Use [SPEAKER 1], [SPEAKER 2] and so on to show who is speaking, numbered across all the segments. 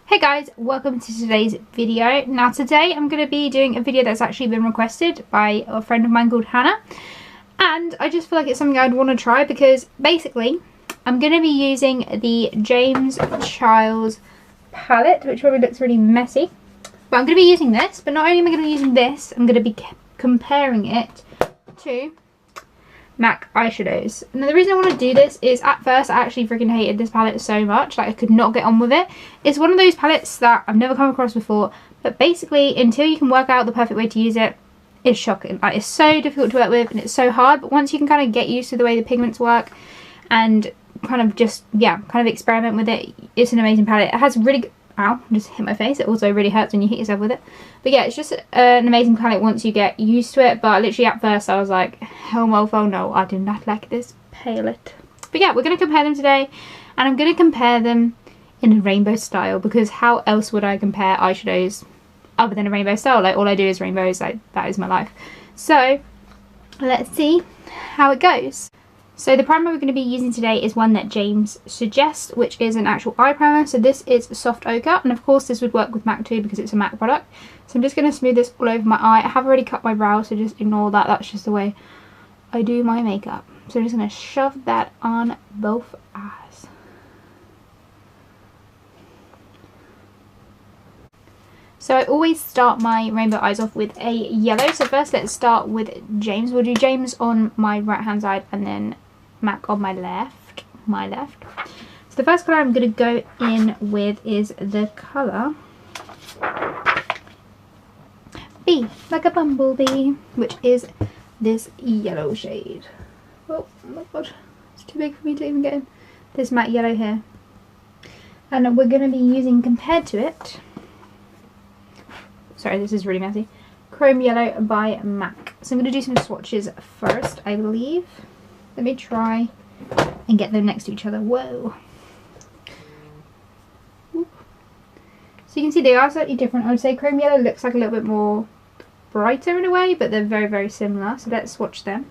[SPEAKER 1] Hey guys, welcome to today's video. Now today I'm going to be doing a video that's actually been requested by a friend of mine called Hannah, and I just feel like it's something I'd want to try because basically I'm going to be using the James Charles palette, which probably looks really messy, but I'm going to be using this. But not only am I going to be using this, I'm going to be comparing it to MAC eyeshadows. And the reason I want to do this is at first I actually freaking hated this palette so much, like I could not get on with it. It's one of those palettes that I've never come across before, but basically until you can work out the perfect way to use it, it's shocking. Like, it's so difficult to work with and it's so hard, but once you can kind of get used to the way the pigments work and kind of just, yeah, kind of experiment with it, it's an amazing palette. It has really good, ow, just hit my face. It also really hurts when you hit yourself with it. But yeah, it's just an amazing palette once you get used to it. But literally at first I was like, hell mofo, no, I do not like this palette. But yeah, we're going to compare them today. And I'm going to compare them in a rainbow style, because how else would I compare eyeshadows other than a rainbow style? Like, all I do is rainbows, like that is my life. So let's see how it goes. So the primer we're going to be using today is one that James suggests, which is an actual eye primer. So this is Soft Ochre, and of course this would work with MAC too because it's a MAC product. So I'm just going to smooth this all over my eye. I have already cut my brow, so just ignore that. That's just the way I do my makeup. So I'm just going to shove that on both eyes. So I always start my rainbow eyes off with a yellow. So first let's start with James. We'll do James on my right hand side and then MAC on my left. So the first colour I'm going to go in with is the colour B, like a bumblebee, which is this yellow shade. Oh my god, it's too big for me to even get in. This matte yellow here. And we're going to be using, compared to it, sorry, this is really messy, Chrome Yellow by MAC. So I'm going to do some swatches first, I believe. Let me try and get them next to each other. Whoa. Ooh. So you can see they are slightly different. I would say Chrome Yellow looks like a little bit more brighter in a way, but they're very, very similar. So let's swatch them.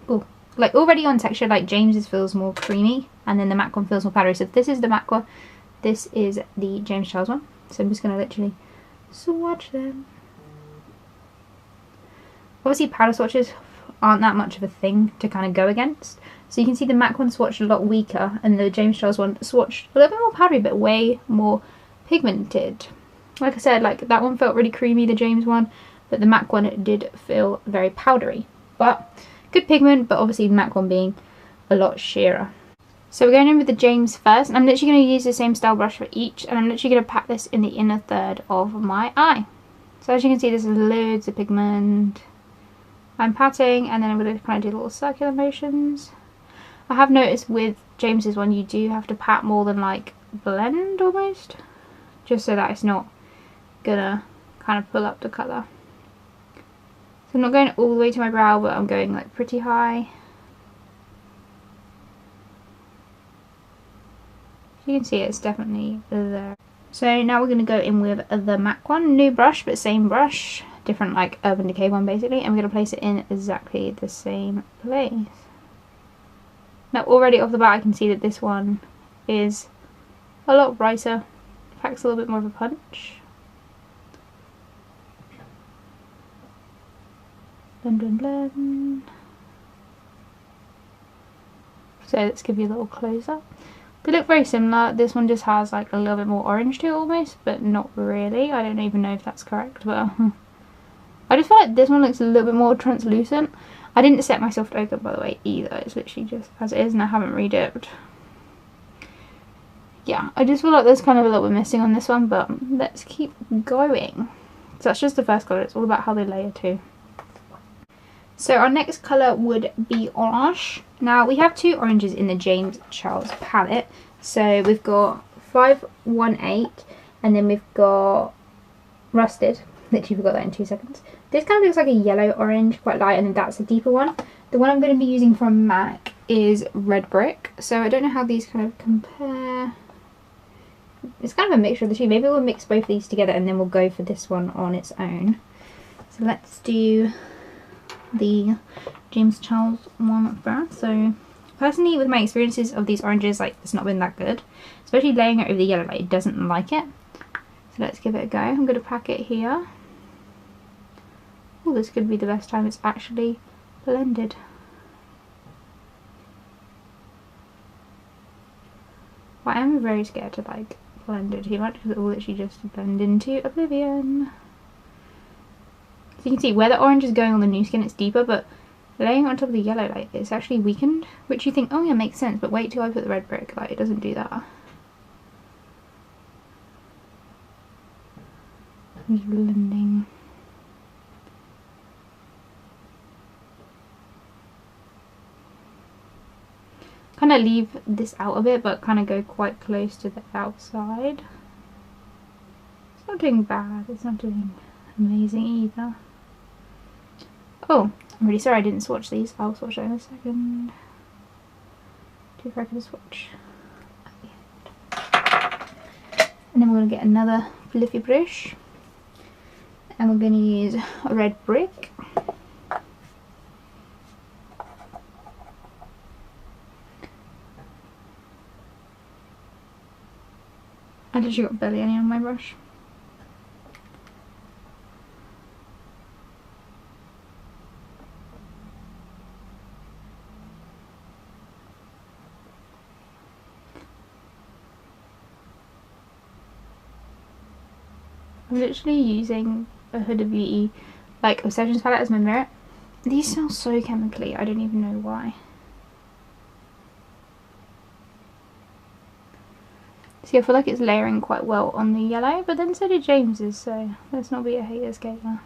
[SPEAKER 1] Oh, like already on texture, like James's feels more creamy, and then the MAC one feels more powdery. So if this is the MAC one, this is the James Charles one. So I'm just going to literally swatch them. Obviously powder swatches aren't that much of a thing to kind of go against. So you can see the MAC one swatched a lot weaker, and the James Charles one swatched a little bit more powdery but way more pigmented. Like I said, like that one felt really creamy, the James one, but the MAC one did feel very powdery. But good pigment, but obviously the MAC one being a lot sheerer. So we're going in with the James first, and I'm literally going to use the same style brush for each, and I'm literally going to pat this in the inner third of my eye. So as you can see, there's loads of pigment. I'm patting, and then I'm going to kind of do little circular motions. I have noticed with James's one, you do have to pat more than like blend almost, just so that it's not gonna kind of pull up the colour. So I'm not going all the way to my brow, but I'm going like pretty high. You can see it's definitely there. So now we're going to go in with the MAC one, new brush but same brush, different like Urban Decay one basically, and we're going to place it in exactly the same place. Now already off the bat I can see that this one is a lot brighter, packs a little bit more of a punch. Blend, blend, blend. So let's give you a little close up. They look very similar. This one just has like a little bit more orange to it almost, but not really. I don't even know if that's correct, but I just feel like this one looks a little bit more translucent. I didn't set my Soft Ochre by the way either. It's literally just as it is, and I haven't redipped. Yeah, I just feel like there's kind of a little bit missing on this one, but let's keep going. So that's just the first colour. It's all about how they layer too. So our next colour would be orange. Now we have two oranges in the James Charles palette. So we've got 518 and then we've got Rusted. Literally forgot that in 2 seconds. This kind of looks like a yellow orange, quite light, and then that's a deeper one. The one I'm going to be using from MAC is Red Brick. So I don't know how these kind of compare. It's kind of a mixture of the two. Maybe we'll mix both of these together and then we'll go for this one on its own. So let's do the James Charles one first. So personally, with my experiences of these oranges, like, it's not been that good. Especially laying it over the yellow, like, it doesn't like it. So let's give it a go. I'm going to pack it here. Oh, this could be the best time it's actually blended. But I am very scared to, like, blend it too much because it will literally just blend into oblivion. So you can see where the orange is going on the new skin, it's deeper, but laying it on top of the yellow, like, it's actually weakened, which you think, oh yeah, makes sense, but wait till I put the red brick, like, it doesn't do that. Just blending. Kind of leave this out a bit, but kind of go quite close to the outside. It's not doing bad, it's not doing amazing either. Oh, I'm really sorry I didn't swatch these. I'll swatch it in a second. Too far for the swatch. And then we're going to get another fluffy brush. And we're going to use a red brick. I literally got barely any on my brush. I'm literally using a Huda Beauty, like, Obsessions palette as my mirror. These smell so chemically, I don't even know why. See, I feel like it's layering quite well on the yellow, but then so did James's, so let's not be a hater's gamer.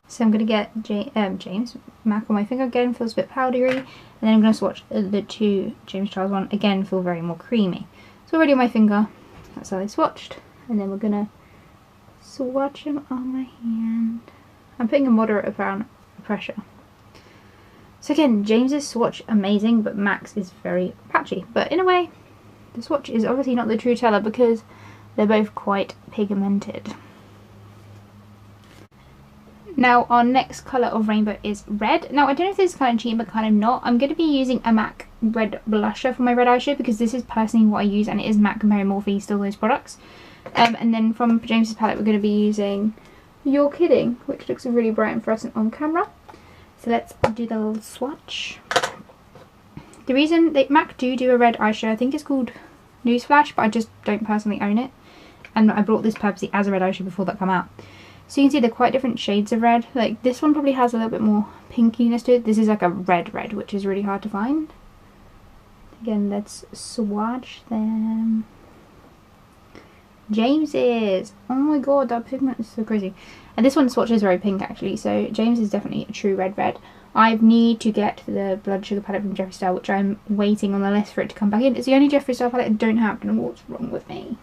[SPEAKER 1] So I'm going to get James MAC on my finger, again feels a bit powdery, and then I'm going to swatch the two James Charles one, again feel very more creamy. So already on my finger, that's how they swatched, and then we're going to swatch them on my hand. I'm putting a moderate amount of pressure. So again, James's swatch amazing, but MAC's is very patchy, but in a way, the swatch is obviously not the true teller because they're both quite pigmented. Now our next colour of rainbow is red. Now I don't know if this is kind of cheap but kind of not. I'm going to be using a MAC red blusher for my red eyeshadow because this is personally what I use, and it is MAC Mary Morphe, still those products. And then from James's palette we're going to be using You're Kidding, which looks really bright and fluorescent on camera. So let's do the little swatch. The reason that MAC do a red eyeshadow, I think it's called Newsflash, but I just don't personally own it. And I bought this purposely as a red eyeshadow before that came out. So you can see they're quite different shades of red. Like this one probably has a little bit more pinkiness to it. This is like a red, which is really hard to find. Again, let's swatch them. James's. Oh my god, that pigment is so crazy. And this one swatch is very pink actually. So James is definitely a true red. I need to get the Blood Sugar palette from Jeffree Star, which I'm waiting on the list for it to come back in. It's the only Jeffree Star palette I don't have. I don't know what's wrong with me.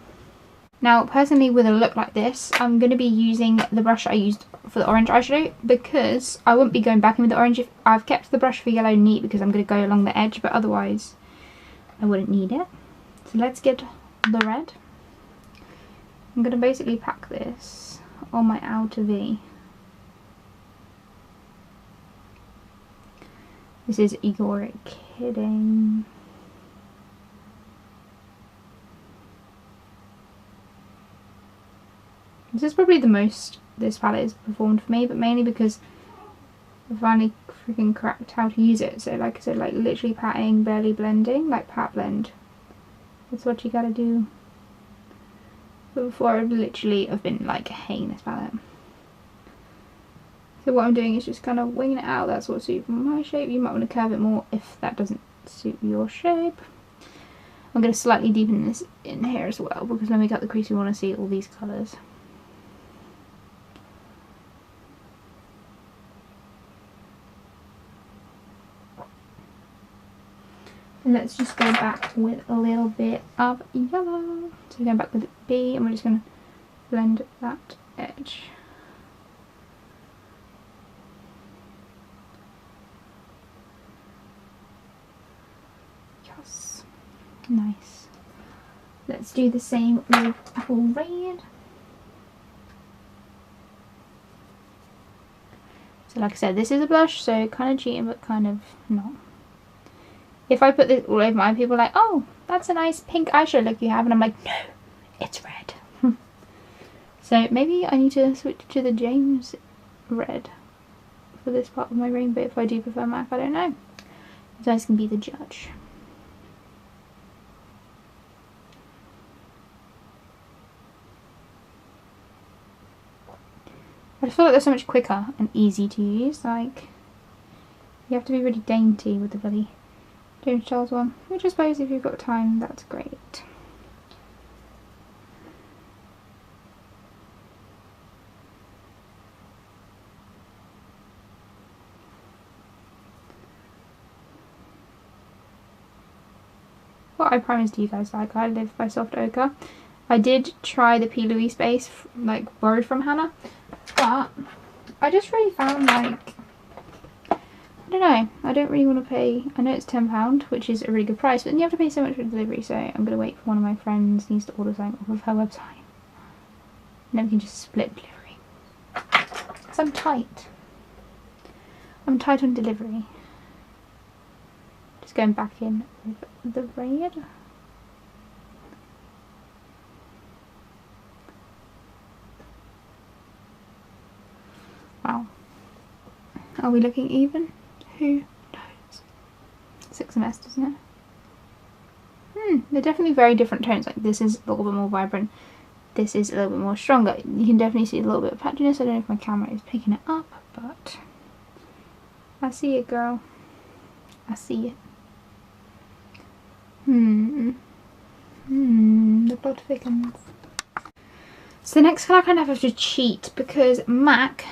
[SPEAKER 1] Now, personally, with a look like this, I'm going to be using the brush I used for the orange eyeshadow because I won't be going back in with the orange. If I've kept the brush for yellow neat because I'm going to go along the edge, but otherwise I wouldn't need it. So let's get the red. I'm going to basically pack this on my outer V. This is You're Kidding. This is probably the most this palette has performed for me, but mainly because I finally freaking cracked how to use it. So like I said, like literally patting, barely blending, like pat blend. That's what you gotta do. But before I would literally have been like hating this palette. So what I'm doing is just kind of winging it out. That's what suits my shape. You might want to curve it more if that doesn't suit your shape. I'm going to slightly deepen this in here as well because when we cut the crease we want to see all these colours. And let's just go back with a little bit of yellow. So we're going back with B and we're just going to blend that edge. Yes. Nice. Let's do the same with apple red. So like I said, this is a blush, so kind of cheating, but kind of not. If I put this all over mine, people are like, oh, that's a nice pink eyeshadow look you have. And I'm like, no, it's red. So maybe I need to switch to the James red for this part of my rainbow if I do prefer MAC. I don't know. You guys can be the judge. I just feel like they're so much quicker and easy to use. Like, you have to be really dainty with the bloody James Charles one, which I suppose if you've got time, that's great. What I promised you guys, like, I live by Soft Ochre. I did try the P. Louise base, like, borrowed from Hannah, but I just really found, like, I don't know, I don't really want to pay, I know it's £10, which is a really good price, but then you have to pay so much for delivery, so I'm going to wait for one of my friends needs to order something off of her website. And then we can just split delivery. Because I'm tight. I'm tight on delivery. Just going back in with the red. Wow. Are we looking even? Who knows? 6MS, isn't it? They're definitely very different tones. Like, this is a little bit more vibrant. This is a little bit more stronger. You can definitely see a little bit of patchiness. I don't know if my camera is picking it up, but I see it, girl. I see it. The blood thickens. So the next colour I kind of have to cheat because MAC,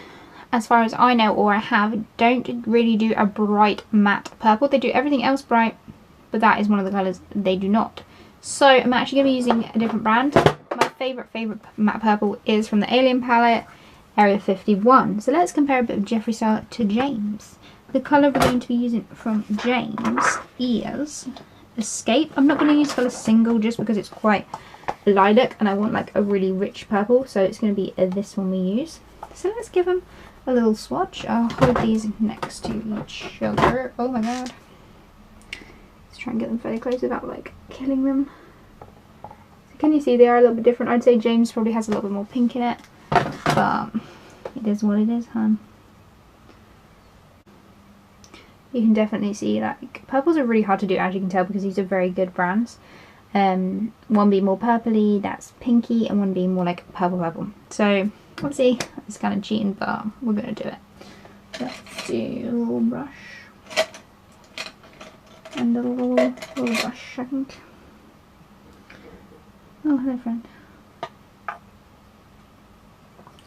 [SPEAKER 1] as far as I know or I have, don't really do a bright matte purple. They do everything else bright, but that is one of the colours they do not. So I'm actually going to be using a different brand. My favourite matte purple is from the Alien palette, Area 51. So let's compare a bit of Jeffree Star to James. The colour we're going to be using from James is Escape. I'm not going to use colour single just because it's quite lilac and I want like a really rich purple, so it's going to be this one we use. So let's give them a little swatch. I'll hold these next to each other. Oh my god. Let's try and get them fairly close without like killing them. So can you see they are a little bit different? I'd say James probably has a little bit more pink in it, but it is what it is, hun. You can definitely see like purples are really hard to do, as you can tell, because these are very good brands. One being more purpley, that's pinky, and one being more like purple. So obviously it's kind of cheating, but we're gonna do it. Let's do a little brush and a little brush, I think. Oh, hello friend.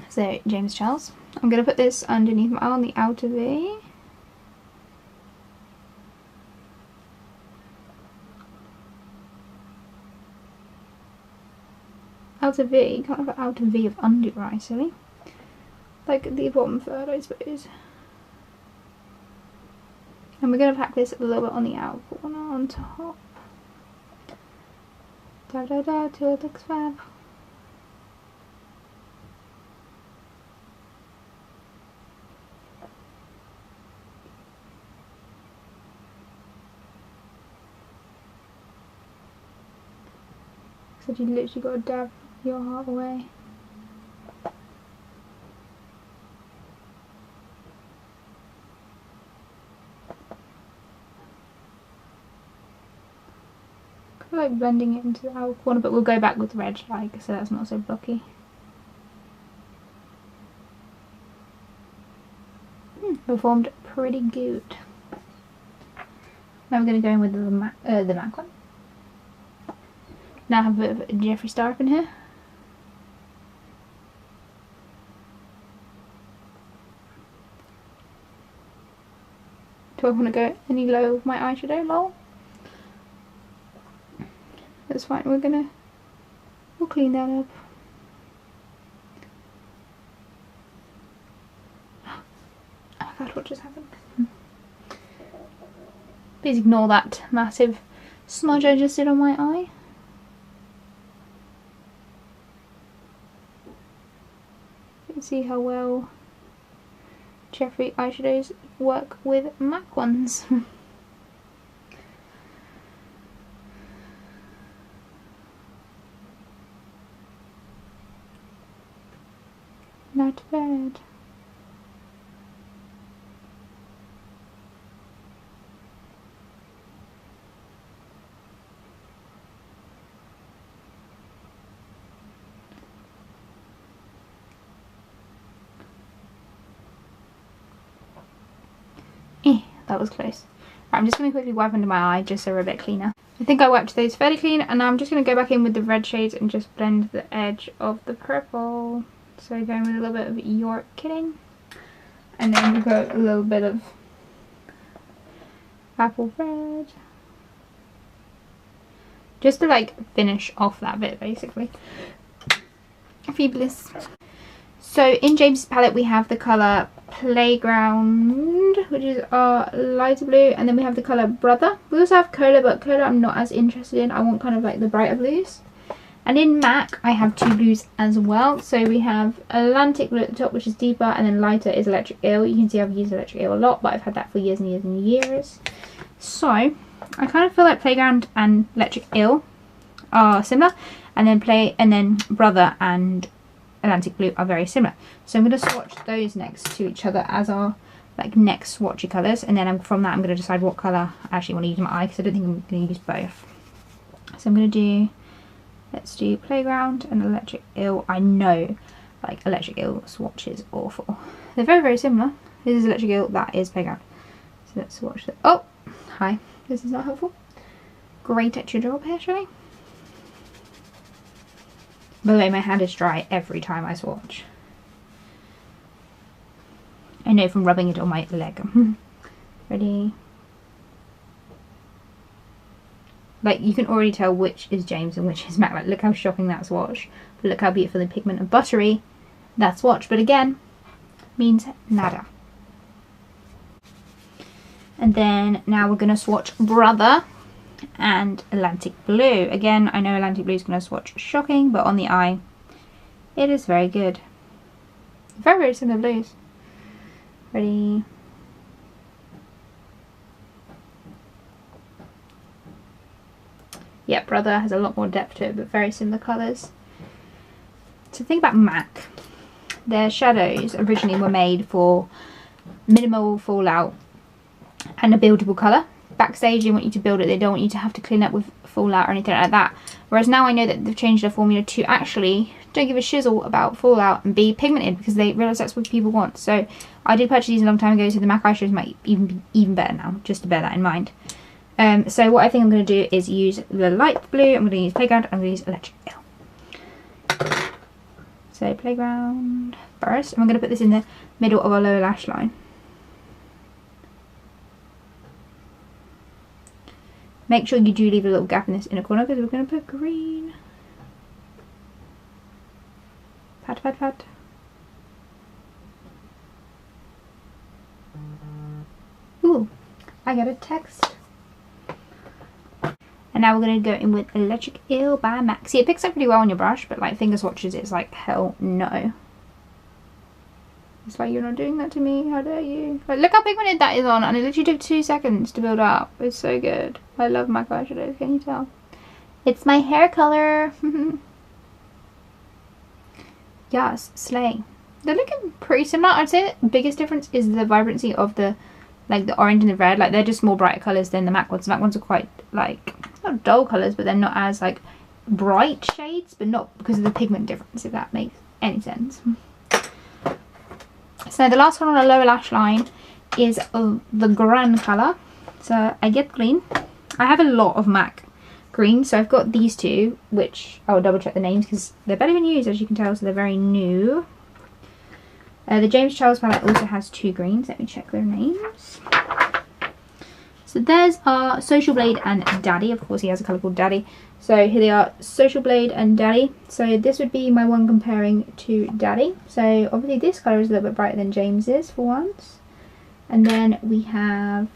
[SPEAKER 1] So James Charles. I'm gonna put this underneath my eye on the outer V. Outer V, kind of an outer V of under your eye, silly. Like the bottom third, I suppose. And we're going to pack this a little bit on the outer corner on top. Da da da, till it looks fab. So you literally got to dab your heart away. Kind of like blending it into the outer corner, but we'll go back with red, like, so that's not so blocky. Performed pretty good. Now we're going to go in with the MAC one. Now I have a bit of Jeffree Star up in here. Do I want to go any lower with my eyeshadow? Lol. That's fine. We'll clean that up. Oh my god, what just happened? Please ignore that massive smudge I just did on my eye. You can see how well Jeffree eyeshadows work with MAC ones. Not bad. That was close. Right, I'm just going to quickly wipe under my eye just so we're a bit cleaner. I think I wiped those fairly clean, and now I'm just going to go back in with the red shades and just blend the edge of the purple. So going with a little bit of York Kidding, and then we've got a little bit of apple red, just to like finish off that bit basically. Fabulous. So in James's palette we have the colour Playground, which is our lighter blue, and then we have the colour Brother. We also have Cola, but Cola I'm not as interested in. I want kind of like the brighter blues. And in MAC I have two blues as well. So we have Atlantic blue at the top, which is deeper, and then lighter is Electric Eel. You can see I've used Electric Eel a lot, but I've had that for years and years and years. So I kind of feel like Playground and Electric Eel are similar, and then Brother and Atlantic Blue are very similar. So I'm going to swatch those next to each other as our like next swatchy colours, and then from that I'm going to decide what colour I actually want to use in my eye, because I don't think I'm going to use both. So I'm going to do, let's do Playground and Electric Eel. I know like Electric Eel swatch is awful. They're very, very similar. This is Electric Eel, that is Playground. So let's swatch that. Oh, hi. This is not helpful. Grey texture job here, showing. By the way, my hand is dry every time I swatch. I know from rubbing it on my leg. Ready? Like, you can already tell which is James and which is MAC. Like, look how shocking that swatch. But look how beautifully pigment and buttery that swatch. But again, means nada. And then now we're going to swatch Brother and Atlantic Blue. Again, I know Atlantic Blue is going to swatch shocking, but on the eye it is very good. Very, very similar blues. Ready? Yeah, Brother has a lot more depth to it, but very similar colours. So think about MAC. Their shadows originally were made for minimal fallout and a buildable colour. Backstage they want you to build it, they don't want you to have to clean up with fallout or anything like that. Whereas now I know that they've changed their formula to actually don't give a shizzle about fallout and be pigmented, because they realise that's what people want. So I did purchase these a long time ago, so the MAC eyeshadows might even be even better now, just to bear that in mind. So what I think I'm going to do is use the light blue, I'm going to use Playground, I'm going to use Electric Eel. So Playground first, and I'm going to put this in the middle of our lower lash line. Make sure you do leave a little gap in this inner corner, because we're going to put green. Pat, pat, pat. Ooh, I got a text. And now we're going to go in with Electric Eel by MAC. See, it picks up pretty well on your brush, but like finger swatches, it's like, hell no. It's like, you're not doing that to me, how dare you. Like, look how pigmented that is on, and it literally took 2 seconds to build up. It's so good. I love MAC eyeshadows, can you tell? It's my hair colour. Yes, slay. They're looking pretty similar. I'd say the biggest difference is the vibrancy of the, like the orange and the red. Like, they're just more brighter colours than the MAC ones. The MAC ones are quite, like, not dull colours, but they're not as, like, bright shades, but not because of the pigment difference, if that makes any sense. So the last one on the lower lash line is the Gran colour. So I get green. I have a lot of MAC green, so I've got these two, which I'll double check the names because they're barely been used, as you can tell, so they're very new. The James Charles palette also has 2 greens. Let me check their names. So there's our Social Blade and Daddy. Of course, he has a colour called Daddy. So here they are, Social Blade and Daddy. So this would be my one comparing to Daddy. So obviously this colour is a little bit brighter than James's for once. And then we have...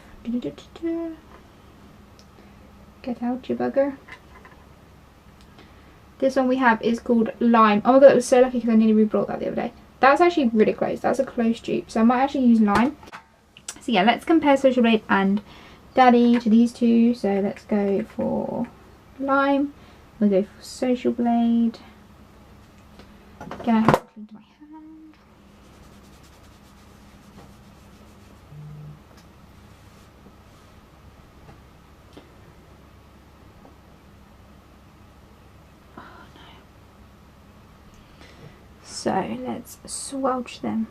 [SPEAKER 1] Get out, you bugger. This one we have is called Lime. Oh my god, that was so lucky because I nearly re-brought that the other day. That's actually really close. That's a close dupe. So I might actually use lime. So yeah, let's compare Social Blade and Daddy to these two. So let's go for lime. We'll go for Social Blade. Gonna have to clean my hand. Oh no. So let's swatch them.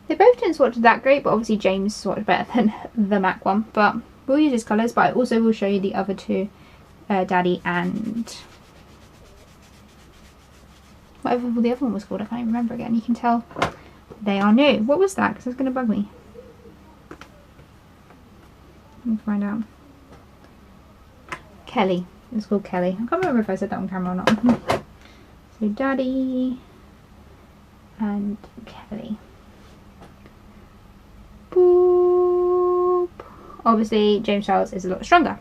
[SPEAKER 1] They both didn't swatch that great, but obviously James swatched better than the MAC one. But we'll use his colours, but I also will show you the other two, Daddy and whatever the other one was called. I can't even remember again. You can tell they are new. What was that? Because it's going to bug me. Let me find out. Kelly. It's called Kelly. I can't remember if I said that on camera or not. So Daddy and Kelly. Boop. Obviously James Charles is a lot stronger.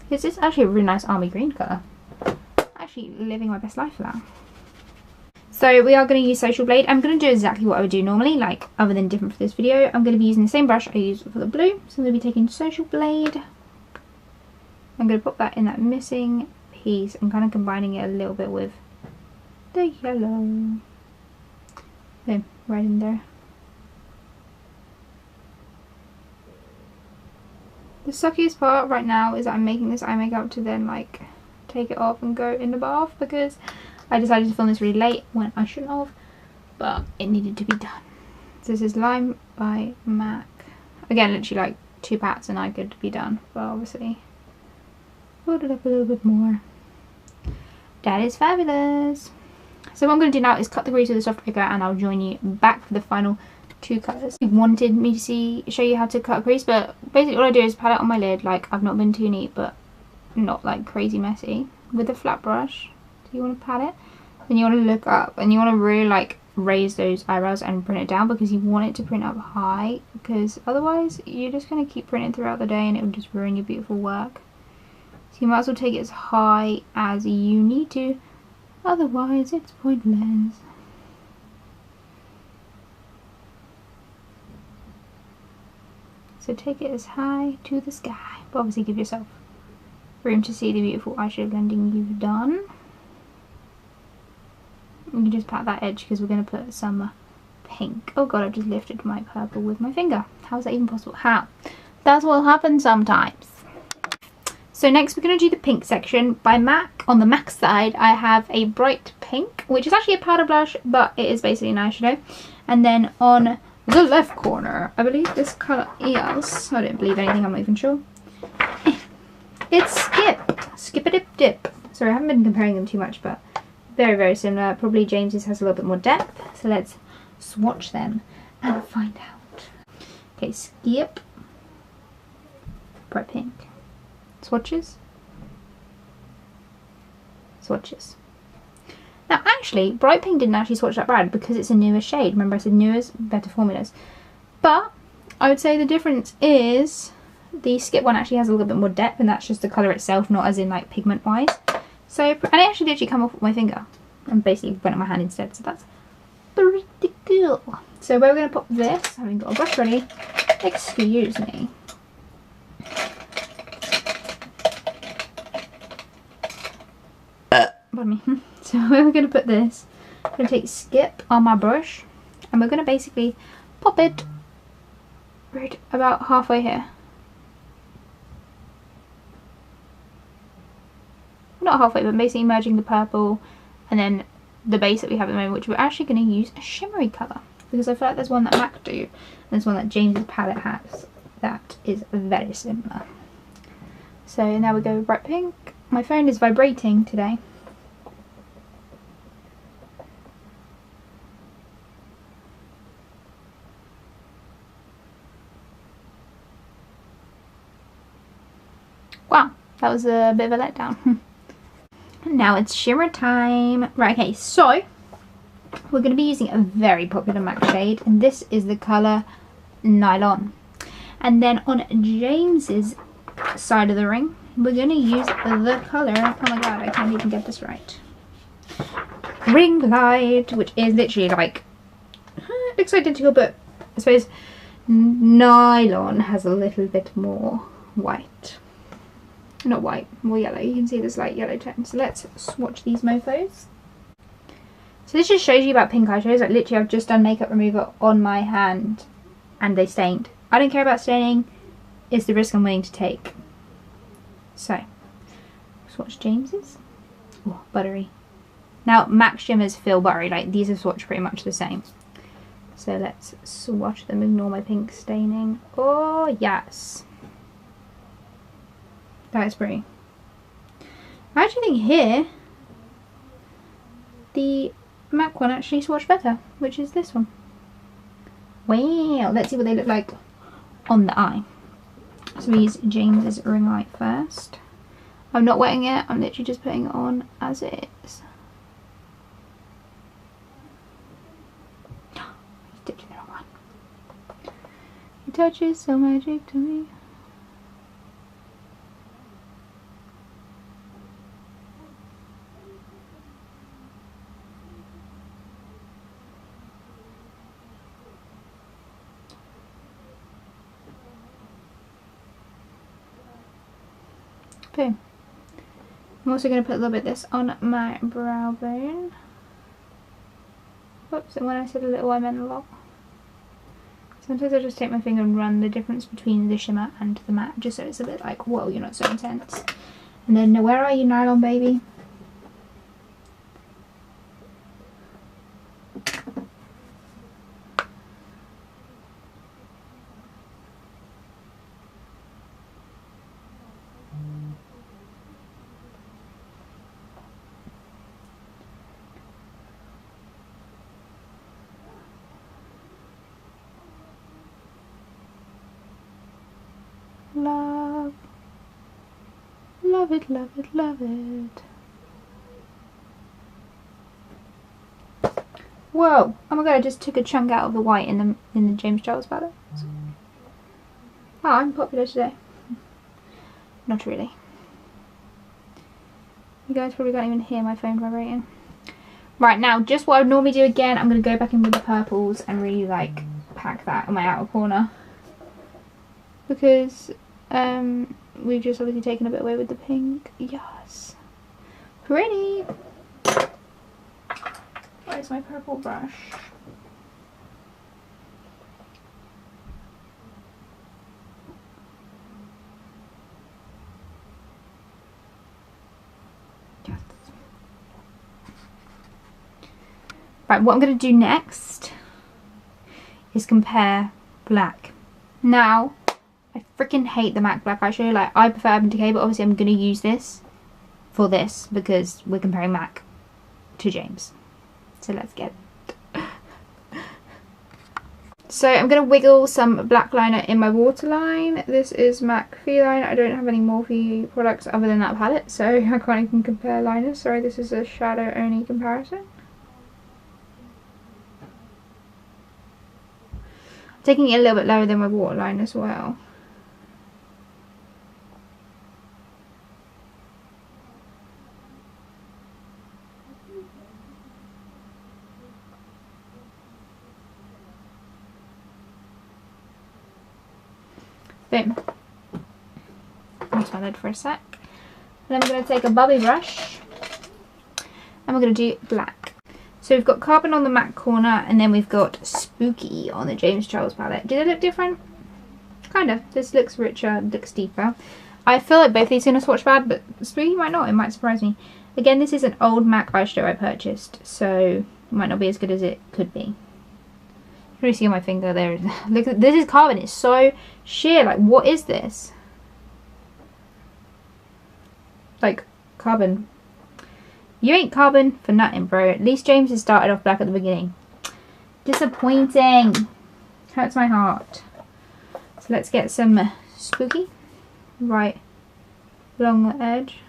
[SPEAKER 1] This is actually a really nice army green colour. Actually living my best life for that. So we are going to use Social Blade. I'm going to do exactly what I would do normally, like other than different for this video. I'm going to be using the same brush I used for the blue. So I'm going to be taking Social Blade. I'm going to put that in that missing piece and kind of combining it a little bit with the yellow. Boom, right in there. The suckiest part right now is that I'm making this eye makeup to then like take it off and go in the bath, because I decided to film this really late when I shouldn't have, but it needed to be done. So this is Lime by MAC. Again, literally like 2 pats and I could be done, but obviously put it up a little bit more. That is fabulous. So what I'm going to do now is cut the crease with the soft trigger, and I'll join you back for the final 2 colours. You wanted me to show you how to cut a crease, but basically all I do is pat it on my lid. Like, I've not been too neat, but not like crazy messy. With a flat brush, so you want to pat it, then you want to look up, and you want to really like raise those eyebrows and print it down, because you want it to print up high, because otherwise you're just going to keep printing throughout the day and it will just ruin your beautiful work. So you might as well take it as high as you need to, otherwise it's pointless. So take it as high to the sky, but obviously give yourself room to see the beautiful eyeshadow blending you've done. You can just pat that edge because we're going to put some pink. Oh god, I've just lifted my purple with my finger. How is that even possible? How? That's what happens sometimes. So next we're going to do the pink section. By MAC, on the MAC side, I have a bright pink, which is actually a powder blush, but it is basically an eyeshadow. And then on the left corner, I believe this colour is, I don't believe anything, I'm not even sure. It's Skip-a-dip-dip. Sorry, I haven't been comparing them too much, but very, very similar. Probably James's has a little bit more depth. So let's swatch them and find out. Okay, Skip. Bright pink. Swatches. Swatches. Now actually, bright pink didn't actually swatch that bad because it's a newer shade. Remember I said newers, better formulas. But I would say the difference is the Skip one actually has a little bit more depth, and that's just the colour itself, not as in like pigment wise. So, and it actually literally come off with my finger and basically went on my hand instead, so that's pretty cool. So where we're going to pop this, having got a brush ready, excuse me. Pardon me. So where we're going to put this, I'm going to take Skip on my brush, and we're going to basically pop it right about halfway here. Not halfway, but basically merging the purple and then the base that we have at the moment, which we're actually going to use a shimmery colour, because I feel like there's one that MAC do and there's one that James's palette has that is very similar. So now we go with bright pink. My phone is vibrating today. Wow, that was a bit of a letdown. Now it's shimmer time. Right, okay, so we're going to be using a very popular MAC shade, and this is the colour Nylon. And then on James's side of the ring, we're going to use the colour, oh my god, I can't even get this right. ring light, which is literally like, it looks identical, but I suppose nylon has a little bit more white. Not white, more yellow. You can see this light yellow tone. So let's swatch these mofos. So this just shows you about pink eyeshadows. Like literally I've just done makeup remover on my hand and they stained. I don't care about staining. It's the risk I'm willing to take. So, swatch James's. Oh, buttery. Now MAC shimmers feel buttery. Like these are swatched pretty much the same. So let's swatch them, ignore my pink staining. Oh yes. That is pretty. I actually think here the MAC one actually swatched better, which is this one. Wow, let's see what they look like on the eye. So we use James's ring light first. I'm not wetting it, I'm literally just putting it on as it is. Dipped in the wrong one. Your touch is so magic to me. Boom. I'm also going to put a little bit of this on my brow bone. Whoops, and when I said a little I meant a lot. Sometimes I just take my finger and run the difference between the shimmer and the matte, just so it's a bit like, whoa, you're not so intense. And then, where are you, nylon baby? Love, love it, love it, love it. Whoa! Oh my god! I just took a chunk out of the white in the James Charles palette. Wow, I'm popular today. Not really. You guys probably can't even hear my phone vibrating. Right, now just what I would normally do again. I'm gonna go back in with the purples and really like pack that on my outer corner, because we've just obviously taken a bit away with the pink. Yes, pretty. Where's my purple brush? Yes. Right, what I'm going to do next is compare black. Now, I freaking hate the MAC black eyeshadow. Like, I prefer Urban Decay, but obviously I'm going to use this for this because we're comparing MAC to James. So let's get it. So I'm going to wiggle some black liner in my waterline. This is MAC Feline. I don't have any Morphe products other than that palette, so I can't even compare liners. Sorry, this is a shadow only comparison. I'm taking it a little bit lower than my waterline as well. Boom. That's my lid for a sec. Then I'm going to take a bobby brush and we're going to do black. So we've got Carbon on the MAC corner and then we've got Spooky on the James Charles palette. Do they look different? Kind of. This looks richer, looks deeper. I feel like both these are going to swatch bad, but Spooky might not. It might surprise me. Again, this is an old MAC eyeshadow I purchased, so it might not be as good as it could be. You can really see on my finger there. Look, this is Carbon. It's so sheer. Like, what is this? Like, Carbon. You ain't Carbon for nothing, bro. At least James has started off black at the beginning. Disappointing. Hurts my heart. So let's get some Spooky right along the edge.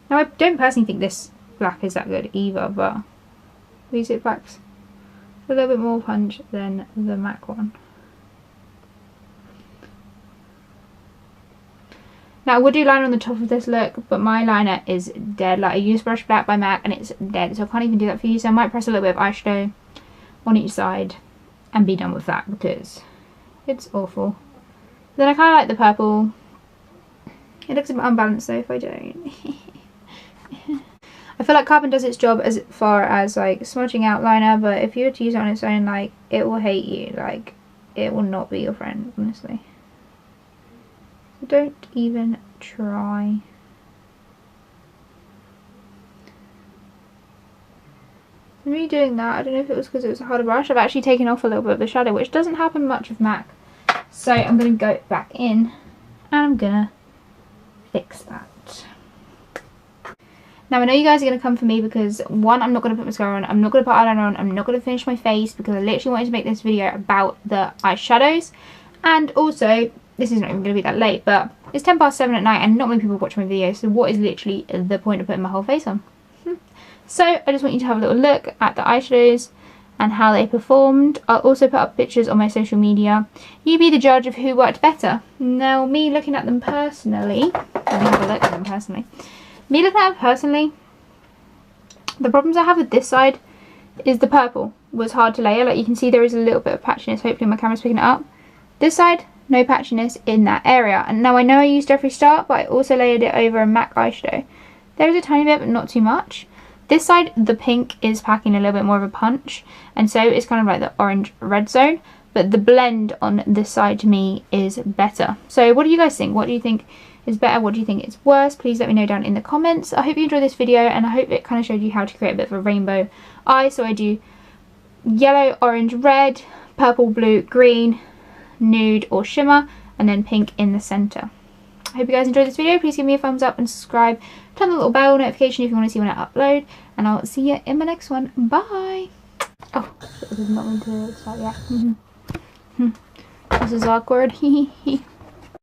[SPEAKER 1] Now, I don't personally think this black is that good either, but these it packs a little bit more punch than the MAC one. Now I would do liner on the top of this look, but my liner is dead. Like I use Brush Black by MAC and it's dead, so I can't even do that for you. So I might press a little bit of eyeshadow on each side and be done with that because it's awful. Then I kind of like the purple. It looks a bit unbalanced though if I don't. I feel like Carbon does its job as far as like smudging out liner, but if you were to use it on its own, like it will hate you. Like it will not be your friend, honestly. So don't even try. Me doing that, I don't know if it was because it was a harder brush. I've actually taken off a little bit of the shadow, which doesn't happen much with MAC. So I'm going to go back in and I'm going to fix that. Now I know you guys are going to come for me because one, I'm not going to put mascara on, I'm not going to put eyeliner on, I'm not going to finish my face because I literally wanted to make this video about the eyeshadows. And also, this is not even going to be that late, but it's 7:10 at night and not many people watch my videos, so what is literally the point of putting my whole face on? So I just want you to have a little look at the eyeshadows and how they performed. I'll also put up pictures on my social media. You be the judge of who worked better. Now me looking at them personally, let me have a look at them personally. Me looking at them personally, the problems I have with this side is the purple was hard to layer. Like you can see there is a little bit of patchiness, hopefully my camera's picking it up. This side, no patchiness in that area. And now I know I used Jeffree Star, but I also layered it over a MAC eyeshadow. There is a tiny bit, but not too much. This side, the pink is packing a little bit more of a punch, and so it's kind of like the orange-red zone, but the blend on this side to me is better. So what do you guys think? What do you think is better? What do you think is worse? Please let me know down in the comments. I hope you enjoyed this video, and I hope it kind of showed you how to create a bit of a rainbow eye. So I do yellow, orange, red, purple, blue, green, nude or shimmer, and then pink in the centre. I hope you guys enjoyed this video. Please give me a thumbs up and subscribe. Turn the little bell notification if you want to see when I upload. And I'll see you in my next one. Bye! Oh, I did not mean to start yet. This is awkward.